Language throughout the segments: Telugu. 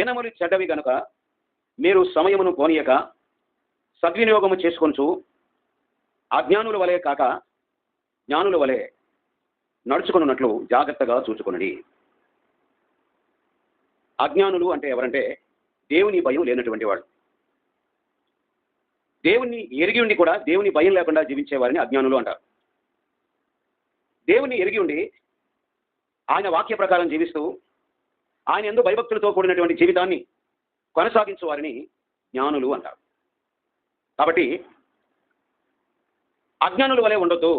దినములు చెడ్డవి గనుక మీరు సమయమును పోనీయక సద్వినియోగము చేసుకొనుచు అజ్ఞానుల వలె కాక జ్ఞానుల వలె నడుచుకున్నట్లు జాగ్రత్తగా చూచుకొనండి. అజ్ఞానులు అంటే ఎవరంటే దేవుని భయం లేనటువంటి వాళ్ళు. దేవుణ్ణి ఎరిగి ఉండి కూడా దేవుని భయం లేకుండా జీవించే వారిని అజ్ఞానులు అంటారు. దేవుణ్ణి ఎరిగి ఉండి ఆయన వాక్య ప్రకారం జీవిస్తూ ఆయన యందు భయభక్తులతో కూడినటువంటి జీవితాన్ని కొనసాగించే వారిని జ్ఞానులు అంటారు. కాబట్టి అజ్ఞానుల వలె ఉండొద్దు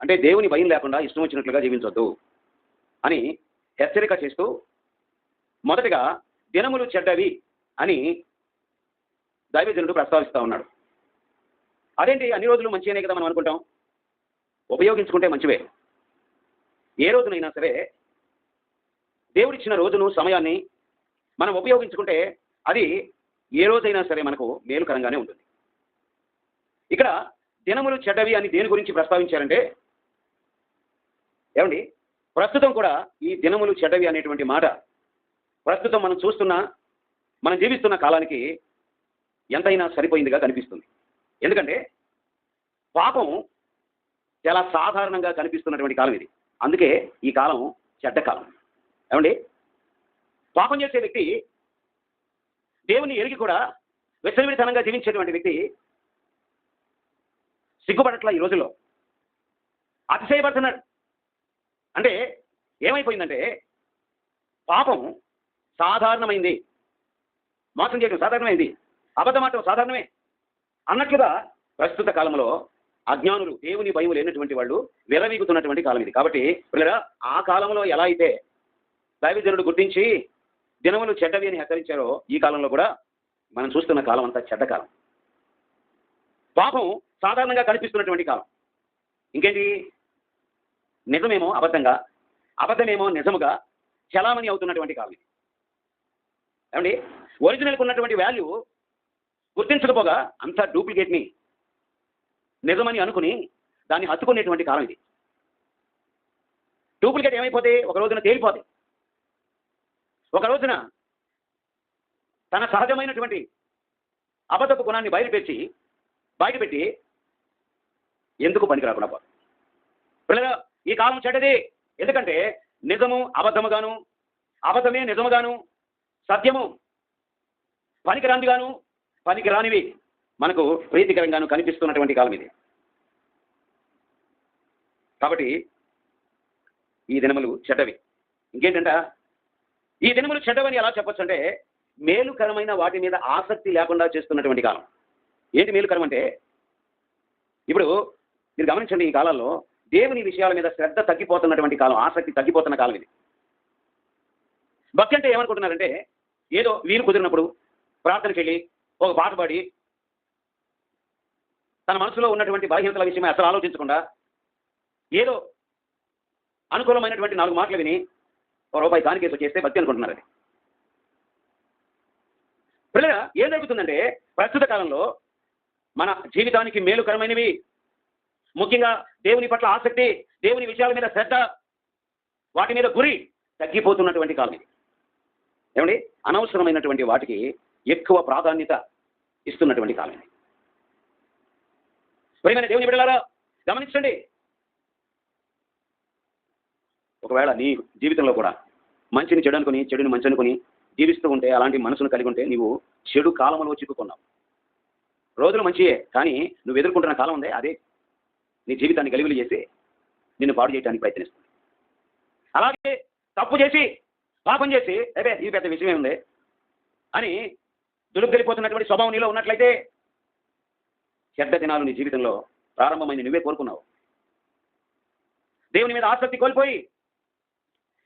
అంటే దేవుని భయం లేకుండా ఇష్టం వచ్చినట్లుగా జీవించొద్దు అని హెచ్చరిక చేస్తూ మొదటిగా దినములు చెడ్డవి అని దైవజనుడు ప్రస్తావిస్తూ ఉన్నాడు. అదేంటి, అన్ని రోజులు మంచిగానే కదా మనం అనుకుంటాం. ఉపయోగించుకుంటే మంచివే. ఏ రోజునైనా సరే దేవుడిచ్చిన రోజును సమయాన్ని మనం ఉపయోగించుకుంటే అది ఏ రోజైనా సరే మనకు మేలుకరంగానే ఉంటుంది. ఇక్కడ దినములు చెడ్డవి అని దేని గురించి ప్రస్తావించారంటే ఏమండి, ప్రస్తుతం కూడా ఈ దినములు చెడ్డవి అనేటువంటి మాట ప్రస్తుతం మనం చూస్తున్న మనం జీవిస్తున్న కాలానికి ఎంతైనా సరిపోయిందిగా కనిపిస్తుంది. ఎందుకంటే పాపం చాలా సాధారణంగా కనిపిస్తున్నటువంటి కాలం ఇది. అందుకే ఈ కాలం చెడ్డ కాలం. ఏమండి, పాపం చేసే వ్యక్తి దేవుని ఎరిగి కూడా విచ్చలవిడితనంగా జీవించేటువంటి వ్యక్తి సిగ్గుపడట్ల ఈ రోజుల్లో అతిశయపడుతున్నాడు. అంటే ఏమైపోయిందంటే పాపం సాధారణమైంది, మోసం చేయడం సాధారణమైంది, అబద్ధమాటం సాధారణమే అన్నట్లుగా ప్రస్తుత కాలంలో అజ్ఞానులు దేవుని భయం లేనటువంటి వాళ్ళు విరవీగుతున్నటువంటి కాలం ఇది. కాబట్టి పిల్లరా, ఆ కాలంలో ఎలా అయితే దైవజనుడు గుర్తించి దినములు చెడ్డవి అని హెచ్చరించారో ఈ కాలంలో కూడా మనం చూస్తున్న కాలం అంతా చెడ్డ కాలం. పాపం సాధారణంగా కనిపిస్తున్నటువంటి కాలం. ఇంకేంటి, నిజమేమో అబద్ధంగా, అబద్ధమేమో నిజముగా చలామణి అవుతున్నటువంటి కాలం ఇది. ఏమండి, ఒరిజినల్కి ఉన్నటువంటి వాల్యూ గుర్తించకపోగా అంతా డూప్లికేట్ని నిజమని అనుకుని దాన్ని హత్తుకునేటువంటి కాలం ఇది. డూప్లికేట్ ఏమైపోతే ఒక రోజున తేలిపోతే, ఒక రోజున తన సహజమైనటువంటి అబద్ధపు గుణాన్ని బయటపెట్టి ఎందుకు పనికి రాకుండా పోదు. పిల్లగా, ఈ కాలం చెడ్డది. ఎందుకంటే నిజము అబద్ధముగాను, అబద్ధమే నిజముగాను, సత్యము పనికిరాందిగాను, పనికిరానివి మనకు ప్రీతికరంగాను కనిపిస్తున్నటువంటి కాలం ఇది. కాబట్టి ఈ దినములు చెడ్డవి. ఇంకేంటంట, ఈ దినములు చెడ్డవని ఎలా చెప్పొచ్చు అంటే మేలుకరమైన వాటి మీద ఆసక్తి లేకుండా చేస్తున్నటువంటి కాలం. ఏంటి మేలుకరం అంటే, ఇప్పుడు మీరు గమనించండి, ఈ కాలంలో దేవుని విషయాల మీద శ్రద్ధ తగ్గిపోతున్నటువంటి కాలం, ఆసక్తి తగ్గిపోతున్న కాలం ఇది. భక్తి అంటే ఏమనుకుంటున్నారంటే ఏదో వీలు కుదిరినప్పుడు ప్రార్థనకి వెళ్ళి ఒక పాట పాడి తన మనసులో ఉన్నటువంటి బలహీనతల విషయమే అసలు ఆలోచించకుండా ఏదో అనుకూలమైనటువంటి 4 మాటలు విని ₹1 కానికేసి చేస్తే భక్తి అనుకుంటున్నారు. అది పిల్లగా ఏం జరుగుతుందంటే ప్రస్తుత కాలంలో మన జీవితానికి మేలుకరమైనవి, ముఖ్యంగా దేవుని పట్ల ఆసక్తి, దేవుని విషయాల మీద శ్రద్ధ, వాటి మీద గురి తగ్గిపోతున్నటువంటి కాలం ఇది. ఏమండి, అనవసరమైనటువంటి వాటికి ఎక్కువ ప్రాధాన్యత ఇస్తున్నటువంటి కాలం ఇది. ప్రియమైన దేవుని బిడ్డలారా గమనించండి, ఒకవేళ నీ జీవితంలో కూడా మంచిని చెడు అనుకుని, చెడుని మంచి అనుకుని జీవిస్తూ ఉంటే, అలాంటి మనసును కలిగి ఉంటే నీవు చెడు కాలంలో చిక్కుకున్నావు. రోజులు మంచియే, కానీ నువ్వు ఎదుర్కొంటున్న కాలం ఉందే, అదే నీ జీవితాన్ని గలిబిలి చేసి నిన్ను పాడు చేయడానికి ప్రయత్నిస్తుంది. అలాగే తప్పు చేసి పాపం చేసి అదే ఇది పెద్ద విషయమే ఉంది అని దులుపుకెళ్ళిపోతున్నటువంటి స్వభావం నీలో ఉన్నట్లయితే చెడ్డ దినాలు నీ జీవితంలో ప్రారంభమైంది నువ్వే కోరుకున్నావు. దేవుని మీద ఆసక్తి కోల్పోయి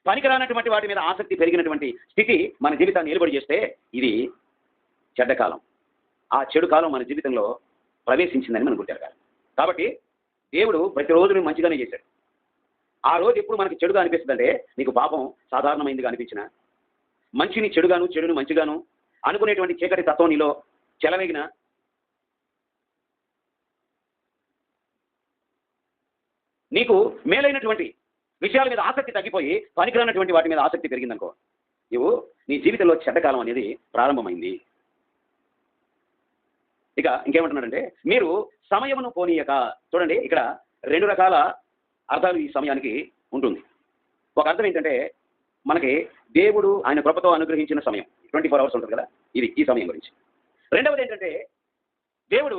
పనికిరానటువంటి వాటి మీద ఆసక్తి పెరిగినటువంటి స్థితి మన జీవితాన్ని నిలబడి చేస్తే ఇది చెడ్డకాలం. ఆ చెడు కాలం మన జీవితంలో ప్రవేశించిందని మనం గుర్తిరగాలి. కాబట్టి దేవుడు ప్రతిరోజు మంచిగానే చేశాడు. ఆ రోజు ఎప్పుడు మనకి చెడుగా అనిపిస్తుందంటే నీకు పాపం సాధారణమైందిగా అనిపించిన, మంచిని చెడుగాను, చెడుని మంచిగాను అనుకునేటువంటి చీకటి తత్వం నీలో చెలవేగిన, నీకు మేలైనటువంటి విషయాల మీద ఆసక్తి తగ్గిపోయి పనికిరానటువంటి వాటి మీద ఆసక్తి పెరిగిందనుకో, నువ్వు నీ జీవితంలో చెడ్డకాలం అనేది ప్రారంభమైంది. ఇక ఇంకేమంటున్నాడంటే, మీరు సమయమును పోనీయక. చూడండి, ఇక్కడ 2 రకాల అర్థాలు ఈ సమయానికి ఉంటుంది. ఒక అర్థం ఏంటంటే, మనకి దేవుడు ఆయన కృపతో అనుగ్రహించిన సమయం 24 అవర్స్ ఉంటుంది కదా, ఇది ఈ సమయం గురించి. రెండవది ఏంటంటే, దేవుడు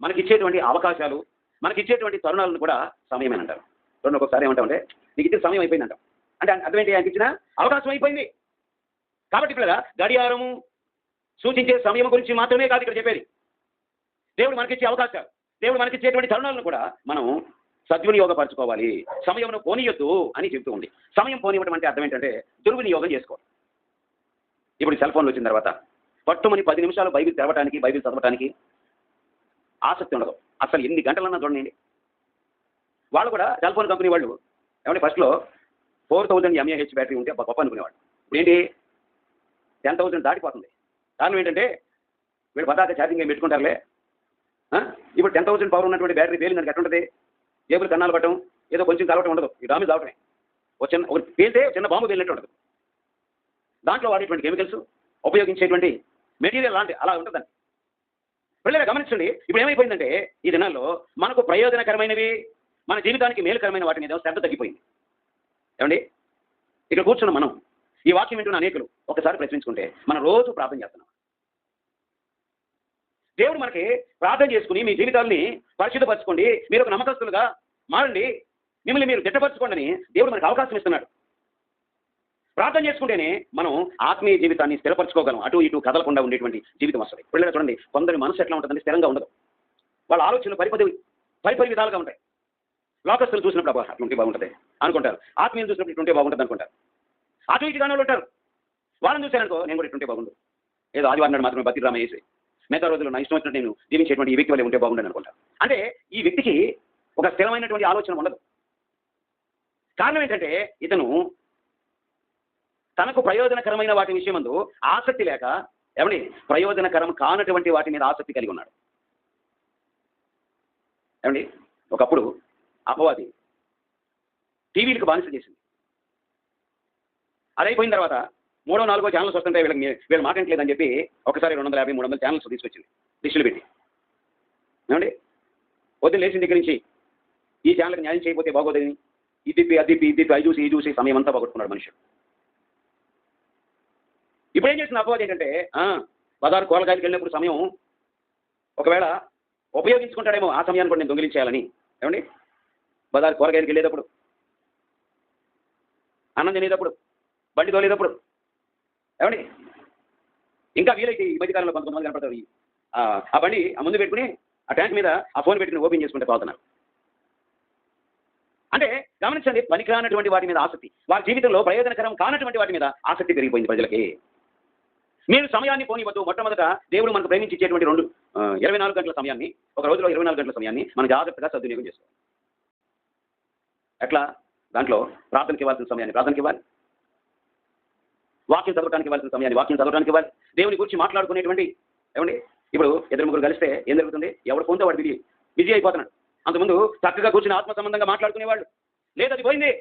మనకిచ్చేటువంటి అవకాశాలు, మనకిచ్చేటువంటి తరుణాలను కూడా సమయమేనంటారు. చూడండి, ఒక్కొక్కసారి ఏమంటామంటే, నీకు ఇచ్చిన సమయం అయిపోయిందంటాం. అంటే అర్థం ఏంటి? ఆయనకి ఇచ్చిన అవకాశం అయిపోయింది. కాబట్టి ఇక్కడ గడియారము సూచించే సమయం గురించి మాత్రమే కాదు ఇక్కడ చెప్పేది. దేవుడు మనకిచ్చే అవకాశాలు, దేవుడు మనకిచ్చేటువంటి తరుణాలను కూడా మనం సద్వినియోగపరచుకోవాలి. సమయమును పోనీయొద్దు అని చెప్తూ ఉంది. సమయం పోనివ్వడం అంటే అర్థం ఏంటంటే దుర్వినియోగం చేసుకోవాలి. ఇప్పుడు సెల్ ఫోన్లు వచ్చిన తర్వాత పట్టుమని 10 నిమిషాలు బైబిల్ తెరవడానికి, బైబిల్ చదవడానికి ఆసక్తి ఉండదు. అసలు ఎన్ని గంటలన్నా చూడండి. వాళ్ళు కూడా సెల్ ఫోన్ కంపెనీ వాళ్ళు ఏమంటే ఫస్ట్లో 4000 mAh బ్యాటరీ ఉంటే గొప్ప అనుకునేవాడు. ఇప్పుడు ఏంటి 10,000 దాటిపోతుంది. కారణం ఏంటంటే వీళ్ళు పదార్థ ఛార్జింగ్ ఏం పెట్టుకుంటారులే. ఇప్పుడు 10,000 పవర్ ఉన్నటువంటి బ్యాటరీ పేలిందానికి ఎట్లుంటుంది? జేబులు కన్నాలు పట్టడం, ఏదో కొంచెం కలవటం ఉండదు. ఈ డామేజ్ అవటమే. ఒక పేలితే చిన్న బాంబు పేలినట్టు ఉండదు. దాంట్లో వాడేటువంటి కెమికల్స్, ఉపయోగించేటువంటి మెటీరియల్ లాంటి అలా ఉంటుందని పిల్లలు గమనించండి. ఇప్పుడు ఏమైపోయిందంటే ఈ దినాల్లో మనకు ప్రయోజనకరమైనవి, మన జీవితానికి మేలుకరమైన వాటి మీద శ్రద్ధ తగ్గిపోయింది. ఏమండి, ఇక్కడ కూర్చున్న మనం ఈ వాక్యం వింటున్న అనేకులు ఒకసారి ప్రశ్నించుకుంటే మనం రోజు ప్రార్థన చేస్తున్నాం. దేవుడు మనకి ప్రార్థన చేసుకుని మీ జీవితాలని పరిశుద్ధపరచుకోండి, మీరు ఒక నమ్మకస్తులుగా మారండి, మిమ్మల్ని మీరు దిట్టపరచుకోండి అని దేవుడు మనకు అవకాశం ఇస్తున్నాడు. ప్రార్థన చేసుకుంటేనే మనం ఆత్మీయ జీవితాన్ని స్థిరపరచుకోగలం. అటు ఇటు కదలకుండా ఉండేటువంటి జీవితం వస్తుంది. పిల్లలు చూడండి, కొందరి మనసు ఎట్లా ఉంటుందంటే స్థిరంగా ఉండదు. వాళ్ళ ఆలోచనలు పరిపరి విధాలుగా ఉంటాయి. లోకస్తులు చూసినప్పుడు అబ్బా అట్లుంటే బాగుంటుంది అనుకుంటారు, ఆత్మీయం చూసినప్పుడు ఇట్లుంటే బాగుంటుంది అనుకుంటారు. అటు ఇటు కానీ ఉంటారు. వాళ్ళని చూశారనుకో నేను కూడా ఇట్లుంటే బాగుండు, ఏదో ఆదివారం నాడు మాత్రమే బతిరామ వేసి మిగతా రోజులు నా ఇష్టం వచ్చినట్టు నేను జీవించేటువంటి ఈ వ్యక్తి వల్ల ఉంటే బాగుండని అనుకుంటారు. అంటే ఈ వ్యక్తికి ఒక స్థిరమైనటువంటి ఆలోచన ఉండదు. కారణం ఏంటంటే ఇతను తనకు ప్రయోజనకరమైన వాటి విషయమందు ఆసక్తి లేక, ఏమండి, ప్రయోజనకరం కానటువంటి వాటి మీద ఆసక్తి కలిగి ఉన్నాడు. ఏమండి, ఒకప్పుడు అపవాది టీవీలకు బానిస చేసింది. అది అయిపోయిన తర్వాత 3వ 4వ ఛానల్స్ వస్తుంటే వీళ్ళు మాట్లాడలేదని చెప్పి ఒకసారి 250 300 ఛానల్స్ తీసుకొచ్చింది డిష్లు పెట్టి. ఏమండి, పొద్దున్న లేచిన దగ్గర నుంచి ఈ ఛానల్కి న్యాయం చేయకపోతే బాగోదని ఇది తిప్పి అది చూసి ఈ చూసి సమయం అంతా పోగొట్టుకున్నాడు మనుషుడు. ఇప్పుడు ఏం చేసిన అపవాది ఏంటంటే బజారు కూరగాయలకు వెళ్ళినప్పుడు సమయం ఒకవేళ ఉపయోగించుకుంటాడేమో, ఆ సమయాన్ని కూడా నేను దొంగిలించేయాలని. ఏమండి, బజారు కూరగాయలకు వెళ్ళేటప్పుడు, అన్నం తినేటప్పుడు, బండి తోలేటప్పుడు, ఏమండి, ఇంకా వీలైతే ఈ మధ్యకాలంలో కొంతమంది కనపడతారు ఆ బండి ఆ ముందు పెట్టుకుని ఆ ట్యాంక్ మీద ఆ ఫోన్ పెట్టుకుని ఓపెన్ చేసుకుంటే పోతున్నారు. అంటే గమనించండి, పనికిరానటువంటి వాటి మీద ఆసక్తి, వారి జీవితంలో ప్రయోజనకరం కానటువంటి వాటి మీద ఆసక్తి పెరిగిపోయింది ప్రజలకి. మీరు సమయాన్ని పోనివ్వద్దు. మొట్టమొదట దేవుడు మనకు ప్రేమించి ఇచ్చేటువంటి 24 గంటల సమయాన్ని, ఒక రోజులో 24 గంటల సమయాన్ని మనం జాగ్రత్తగా సద్వినియోగం చేసుకోవాలి. ఎట్లా? దాంట్లో ప్రార్థనకి ఇవ్వాల్సిన సమయాన్ని ప్రార్థనకి ఇవ్వాలి, వాక్యం చదవడానికి ఇవ్వాల్సిన సమయాన్ని వాక్యం చదవడానికి ఇవ్వాలి, దేవుని గురించి మాట్లాడుకునేటువంటి, ఏమండి, ఇప్పుడు 2 కలిస్తే ఏం జరుగుతుంది? ఎవడు ఫోన్తో వాడు బిజీ అయిపోతున్నాడు. అంతకుముందు చక్కగా కూర్చుని ఆత్మ సంబంధంగా మాట్లాడుకునేవాళ్ళు. లేదు, అది పోయింది.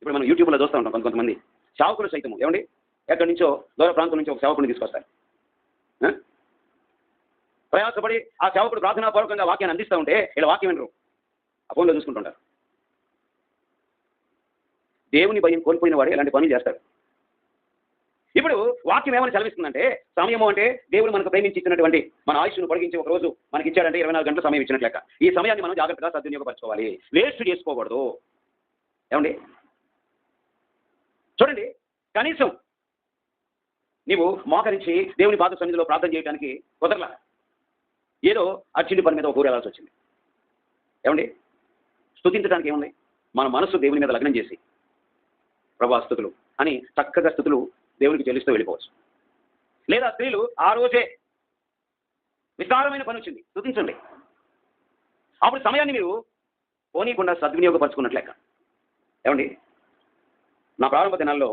ఇప్పుడు మనం యూట్యూబ్లో చూస్తూ ఉంటాం కొంతమంది సేవకులు సైతము, ఏమండి, ఎక్కడి నుంచో దూర ప్రాంతం నుంచి ఒక సేవకుడిని తీసుకొస్తారు. ప్రయాసపడి ఆ సేవకుడు ప్రార్థనాపూర్వకంగా వాక్యాన్ని అందిస్తూ ఉంటే ఇలా వాక్యం వినరు, ఆ ఫోన్లో చూసుకుంటుంటారు. దేవుని భయం కోల్పోయిన వాడు ఇలాంటి పనులు చేస్తాడు. ఇప్పుడు వాక్యం ఏమని సెలవిస్తుందంటే, సమయము అంటే దేవుడు మనకు ప్రేమించి ఇచ్చినటువంటి మన ఆయుష్ను పొడిగించి ఒక రోజు మనకి ఇచ్చాడంటే 24 గంటల సమయం ఇచ్చినట్లు లెక్క. ఈ సమయాన్ని మనం జాగ్రత్తగా సద్వినియోగపరచుకోవాలి, వేస్ట్ చేసుకోకూడదు. ఏమండి, చూడండి, కనీసం నీవు మోకరించి దేవుని పాద సన్నిధిలో ప్రార్థన చేయడానికి కుదరలా, ఏదో అర్చిండి పని మీద ఒక ఊరు వెళ్ళాల్సి వచ్చింది. ఏమండి, స్తుతించడానికి ఏముంది? మన మనసు దేవుని మీద లగ్నం చేసి ప్రభా స్తుతులు అని చక్కగా స్తుతులు దేవునికి చెల్లిస్తూ వెళ్ళిపోవచ్చు. లేదా స్త్రీలు ఆ రోజే విస్తారమైన పని వచ్చింది, స్తుతించండి. అప్పుడు సమయాన్ని మీరు పోనీయకుండా సద్వినియోగపరచుకున్నట్లెక్క. ఏమండి, నా ప్రారంభ దినాల్లో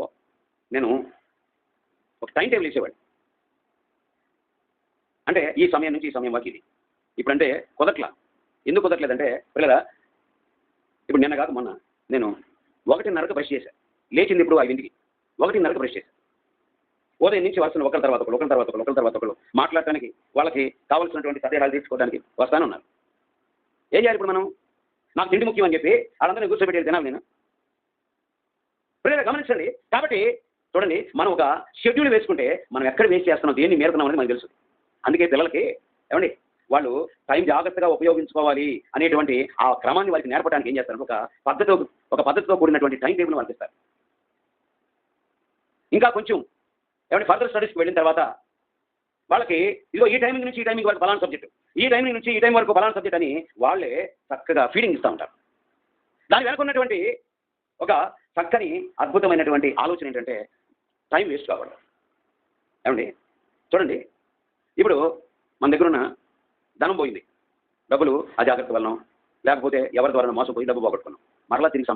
నేను ఒక టైం టేబుల్ ఇచ్చేవాడు. అంటే ఈ సమయం నుంచి ఈ సమయం వరకు ఇది. ఇప్పుడంటే కుదరట్లా. ఎందుకు కుదరట్లేదంటే పిల్లరా, ఇప్పుడు నిన్న కాదు మొన్న నేను 1:30కి బ్రష్ చేశాను, లేచింది ఇప్పుడు 5ంటికి. 1:30కి బ్రష్ చేశారు. ఉదయం నుంచి వరుసను ఒకరి తర్వాత ఒకరు మాట్లాడటానికి, వాళ్ళకి కావాల్సినటువంటి సందేహాలు తీర్చుకోవడానికి వస్తానే ఉన్నారు. ఏం చేయాలి ఇప్పుడు మనం? నాకు తిండి ముఖ్యం అని చెప్పి వాళ్ళందరినీ కూర్చోబెట్టేది తినాలి నేను? పిల్లలు గమనించండి. కాబట్టి చూడండి, మనం ఒక షెడ్యూల్ వేసుకుంటే మనం ఎక్కడ వేస్ట్ చేస్తున్నాం, దేన్ని మేరుతున్నాం అనేది మనకు తెలుసు. అందుకే పిల్లలకి ఏమండి వాళ్ళు టైం జాగ్రత్తగా ఉపయోగించుకోవాలి అనేటువంటి ఆ క్రమాన్ని వారికి నేర్పడానికి ఏం చేస్తారు, ఒక పద్ధతితో కూడినటువంటి టైం టేబుల్ వాళ్ళకి ఇస్తారు. ఇంకా కొంచెం ఏమంటే ఫర్దర్ స్టడీస్కి వెళ్ళిన తర్వాత వాళ్ళకి ఇదిగో ఈ టైమింగ్ నుంచి ఈ టైమింగ్ వరకు ఫలానా సబ్జెక్టు, ఈ టైమింగ్ నుంచి ఈ టైం వరకు ఫలానా సబ్జెక్ట్ అని వాళ్ళే చక్కగా ఫీడింగ్ ఇస్తూ ఉంటారు. దాని వెనక ఉన్నటువంటి ఒక చక్కని అద్భుతమైనటువంటి ఆలోచన ఏంటంటే టైం వేస్ట్ కాకూడదు. ఏమండి చూడండి, ఇప్పుడు మన దగ్గర ఉన్న ధనం పోయింది, డబ్బులు అజాగ్రత్త వలన లేకపోతే ఎవరి ద్వారా మోసపోయి డబ్బు పోగొట్టుకున్నాం, మరలా తిరిగి